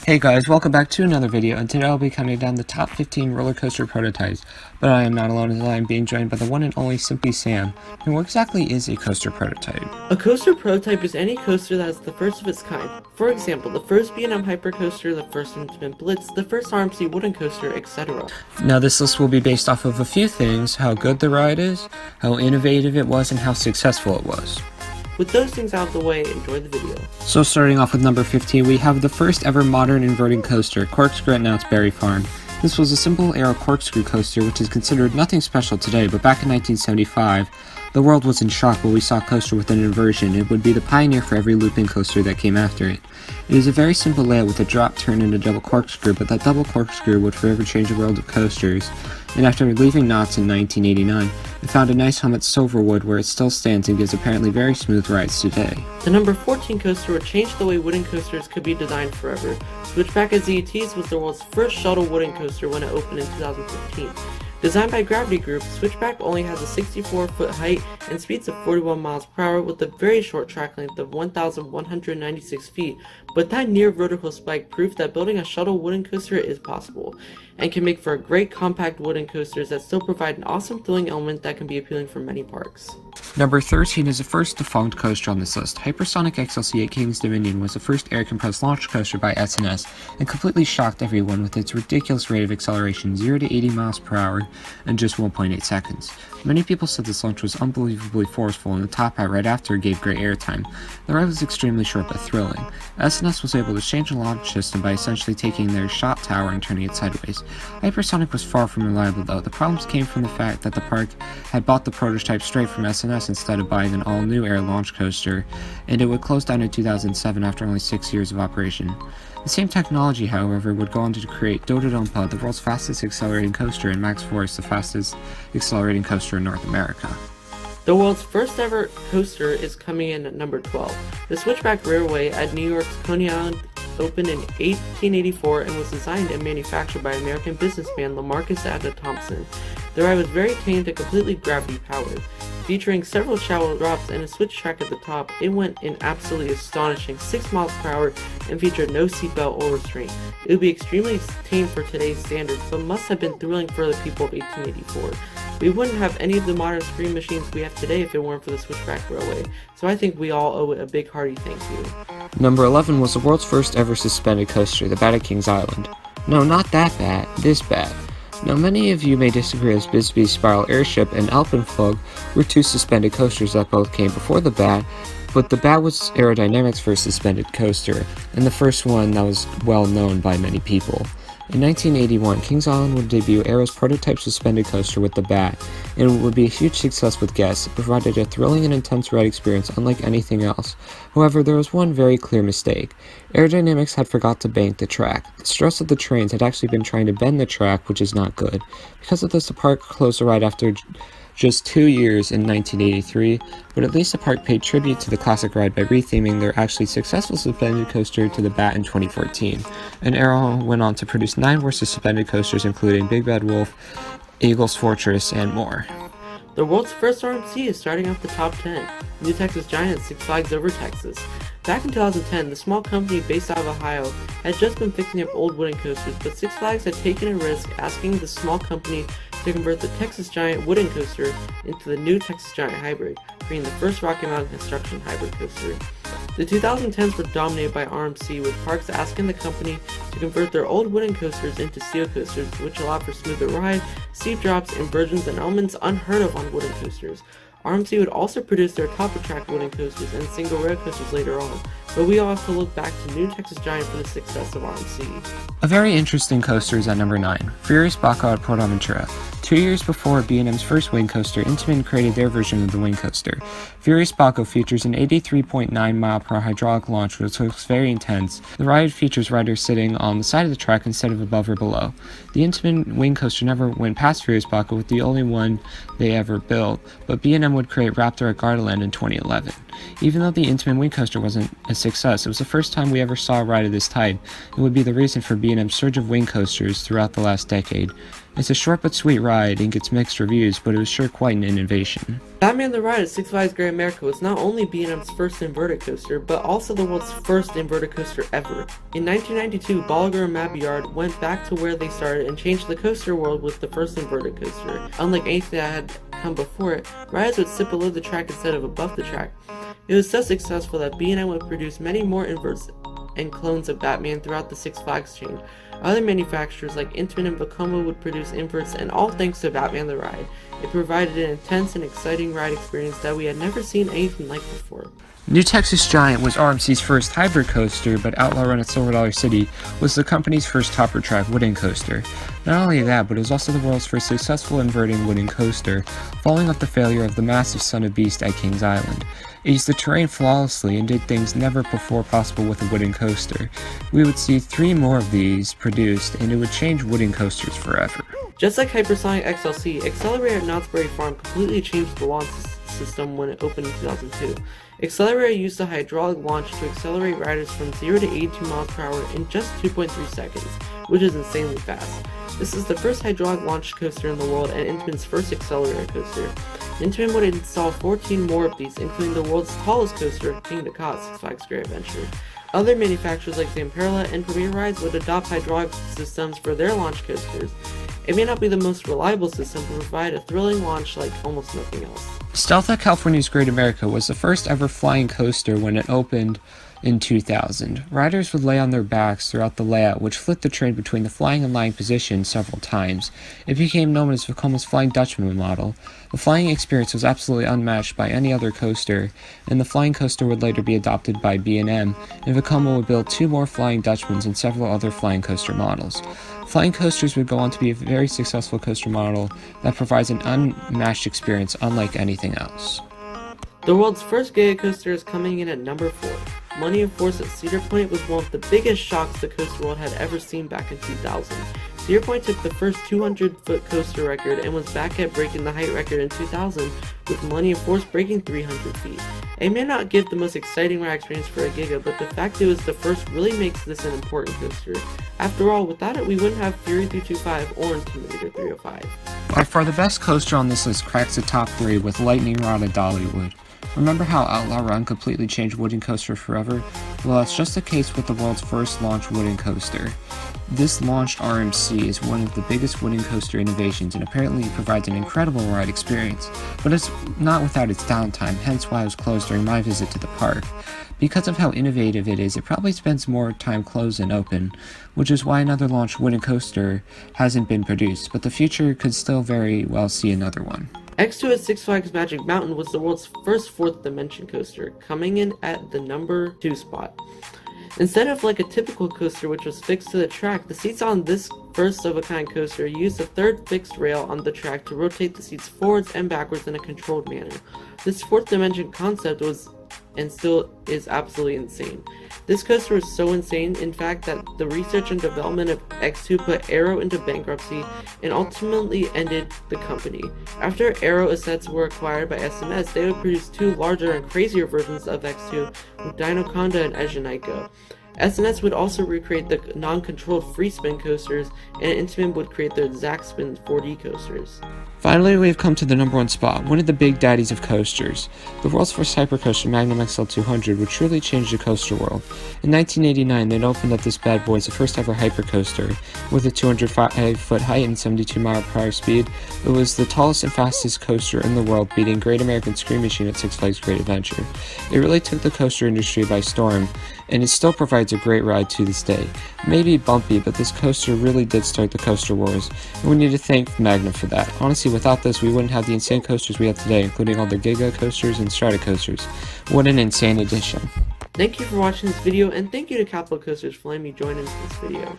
Hey guys, welcome back to another video, and today I'll be counting down the top 15 roller coaster prototypes. But I am not alone, as I am being joined by the one and only SimpliSam. And what exactly is a coaster prototype? A coaster prototype is any coaster that is the first of its kind. For example, the first B&M Hypercoaster, the first Intamin Blitz, the first RMC wooden coaster, etc. Now this list will be based off of a few things: how good the ride is, how innovative it was, and how successful it was. With those things out of the way, enjoy the video. So starting off with number 15, we have the first ever modern inverting coaster, Corkscrew at Knott's Berry Farm. This was a simple aero corkscrew coaster which is considered nothing special today, but back in 1975, the world was in shock when we saw a coaster with an inversion. It would be the pioneer for every looping coaster that came after it. It is a very simple layout with a drop, turn, and a double corkscrew, but that double corkscrew would forever change the world of coasters. And after leaving Knott's in 1989, it found a nice home at Silverwood, where it still stands and gives apparently very smooth rides today. The number 14 coaster would change the way wooden coasters could be designed forever. Switchback at ZET's was the world's first shuttle wooden coaster when it opened in 2015. Designed by Gravity Group, Switchback only has a 64-foot height and speeds of 41 miles per hour with a very short track length of 1,196 feet, but that near vertical spike proved that building a shuttle wooden coaster is possible, and can make for great compact wooden coasters that still provide an awesome thrilling element that can be appealing for many parks. Number 13 is the first defunct coaster on this list. Hypersonic XLC at King's Dominion was the first air-compressed launch coaster by S&S, and completely shocked everyone with its ridiculous rate of acceleration, 0 to 80 miles per hour in just 1.8 seconds. Many people said this launch was unbelievably forceful, and the top hat right after gave great airtime. The ride was extremely short but thrilling. S&S was able to change the launch system by essentially taking their shot tower and turning it sideways. Hypersonic was far from reliable though. The problems came from the fact that the park had bought the prototype straight from S&S instead of buying an all-new air launch coaster, and it would close down in 2007 after only 6 years of operation. The same technology, however, would go on to create Dododonpa, the world's fastest accelerating coaster, and Max Force, the fastest accelerating coaster in North America. The world's first ever coaster is coming in at number 12. The Switchback Railway at New York's Coney Island opened in 1884 and was designed and manufactured by American businessman LaMarcus Adda Thompson. The ride was very tame and completely gravity powered. Featuring several shallow drops and a switch track at the top, it went in absolutely astonishing 6 miles per hour and featured no seatbelt or restraint. It would be extremely tame for today's standards, but must have been thrilling for the people of 1884. We wouldn't have any of the modern screen machines we have today if it weren't for the Switchback Railway, so I think we all owe it a big hearty thank you. Number 11 was the world's first ever suspended coaster, the Bat at Kings Island. No, not that bat, this bat. Now, many of you may disagree, as Bisbee's Spiral Airship and Alpenflug were two suspended coasters that both came before the Bat, but the Bat was aerodynamics first suspended coaster, and the first one that was well known by many people. In 1981, Kings Island would debut Aero's prototype suspended coaster with the Bat, and it would be a huge success with guests. It provided a thrilling and intense ride experience unlike anything else. However, there was one very clear mistake. Aerodynamics had forgot to bank the track. The stress of the trains had actually been trying to bend the track, which is not good. Because of this, the park closed the ride after just 2 years in 1983, but at least the park paid tribute to the classic ride by retheming their actually successful suspended coaster to the Bat in 2014. And Aero went on to produce 9 more suspended coasters, including Big Bad Wolf, Eagle's Fortress, and more. The world's first RMC is starting off the top 10. New Texas Giant, Six Flags Over Texas. Back in 2010, the small company based out of Ohio had just been fixing up old wooden coasters, but Six Flags had taken a risk asking the small company to convert the Texas Giant wooden coaster into the new Texas Giant Hybrid, creating the first Rocky Mountain construction hybrid coaster. The 2010s were dominated by RMC, with parks asking the company to convert their old wooden coasters into steel coasters, which allowed for smoother ride, steep drops, inversions, and elements unheard of on wooden coasters. RMC would also produce their top track wooden coasters and single rail coasters later on, but we all have to look back to New Texas Giant for the success of RMC. A very interesting coaster is at number 9, Furious Baco at Port Aventura. 2 years before B&M's first wing coaster, Intamin created their version of the wing coaster. Furious Baco features an 83.9 mile per hour hydraulic launch, which looks very intense. The ride features riders sitting on the side of the track instead of above or below. The Intamin wing coaster never went past Furious Baco, with the only one they ever built, but B&M would create Raptor at Gardaland in 2011. Even though the Intamin wing coaster wasn't a success, it was the first time we ever saw a ride of this type, and would be the reason for B&M's surge of wing coasters throughout the last decade. It's a short but sweet ride and gets mixed reviews, but it was sure quite an innovation. Batman the Ride at Six Flags Great America was not only B&M's first inverted coaster, but also the world's first inverted coaster ever. In 1992, Bolliger and Mabillard went back to where they started and changed the coaster world with the first inverted coaster. Unlike anything that had come before it, rides would sit below the track instead of above the track. It was so successful that B&M would produce many more inverts and clones of Batman throughout the Six Flags chain. Other manufacturers like Intamin and Vekoma would produce inverts, and all thanks to Batman the Ride. It provided an intense and exciting ride experience that we had never seen anything like before. New Texas Giant was RMC's first hybrid coaster, but Outlaw Run at Silver Dollar City was the company's first topper track wooden coaster. Not only that, but it was also the world's first successful inverting wooden coaster, following up the failure of the massive Son of Beast at Kings Island. It used the terrain flawlessly and did things never before possible with a wooden coaster. We would see 3 more of these produced, and it would change wooden coasters forever. Just like Hypersonic XLC, Accelerator at Knott's Berry Farm completely changed the launch system when it opened in 2002. Accelerator used a hydraulic launch to accelerate riders from 0 to 82 miles per hour in just 2.3 seconds, which is insanely fast. This is the first hydraulic launch coaster in the world and Intamin's first accelerator coaster. Intamin would install 14 more of these, including the world's tallest coaster, King Ducat Six Flags Great Adventure. Other manufacturers like Zamperla and Premier Rides would adopt hydraulic systems for their launch coasters. It may not be the most reliable system, but provide a thrilling launch like almost nothing else. Stealth at California's Great America was the first ever flying coaster when it opened in 2000. Riders would lay on their backs throughout the layout, which flipped the train between the flying and lying positions several times. It became known as Vekoma's Flying Dutchman model. The flying experience was absolutely unmatched by any other coaster, and the flying coaster would later be adopted by B&M, and Vekoma would build 2 more Flying Dutchmans and several other flying coaster models. Flying coasters would go on to be a very successful coaster model that provides an unmatched experience unlike anything else. The world's first Giga coaster is coming in at number 4. Money of Force at Cedar Point was one of the biggest shocks the coaster world had ever seen back in 2000. Cedar Point took the first 200-foot coaster record and was back at breaking the height record in 2000, with Money of Force breaking 300 feet. It may not give the most exciting ride experience for a Giga, but the fact it was the first really makes this an important coaster. After all, without it we wouldn't have Fury 325 or Intimidator 305. By far the best coaster on this list cracks the top 3 with Lightning Rod at Dollywood. Remember how Outlaw Run completely changed wooden coaster forever? Well, that's just the case with the world's first launch wooden coaster. This launched RMC is one of the biggest wooden coaster innovations and apparently provides an incredible ride experience, but it's not without its downtime, hence why it was closed during my visit to the park. Because of how innovative it is, it probably spends more time closed than open, which is why another launched wooden coaster hasn't been produced, but the future could still very well see another one. X2 at Six Flags Magic Mountain was the world's first 4th dimension coaster, coming in at the number 2 spot. Instead of like a typical coaster which was fixed to the track, the seats on this first of a kind coaster used a 3rd fixed rail on the track to rotate the seats forwards and backwards in a controlled manner. This 4th dimension concept was and still is absolutely insane. This coaster was so insane, in fact, that the research and development of X2 put Aero into bankruptcy and ultimately ended the company. After Aero Assets were acquired by SMS, they would produce 2 larger and crazier versions of X2 with Dinoconda and Egenaiko. SNS would also recreate the non-controlled free spin coasters, and Intamin would create the Zack Spin 4D coasters. Finally, we've come to the number 1 spot, one of the big daddies of coasters. The world's first hypercoaster, Magnum XL 200, would truly change the coaster world. In 1989, they'd opened up this bad boy as the first ever hypercoaster. With a 205-foot height and 72-mile-per-hour speed, it was the tallest and fastest coaster in the world, beating Great American Scream Machine at Six Flags Great Adventure. It really took the coaster industry by storm, and it still provides a great ride to this day. It may be bumpy, but this coaster really did start the coaster wars, and we need to thank Magnum for that. Honestly, without this, we wouldn't have the insane coasters we have today, including all the Giga coasters and Strata coasters. What an insane addition. Thank you for watching this video, and thank you to Capital Coasters for letting me join in this video.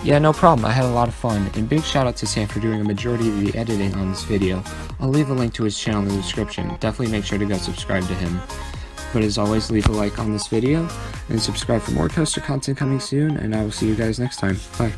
Yeah, no problem, I had a lot of fun, and big shout out to Sam for doing a majority of the editing on this video. I'll leave a link to his channel in the description. Definitely make sure to go subscribe to him. But as always, leave a like on this video, and subscribe for more coaster content coming soon, and I will see you guys next time. Bye.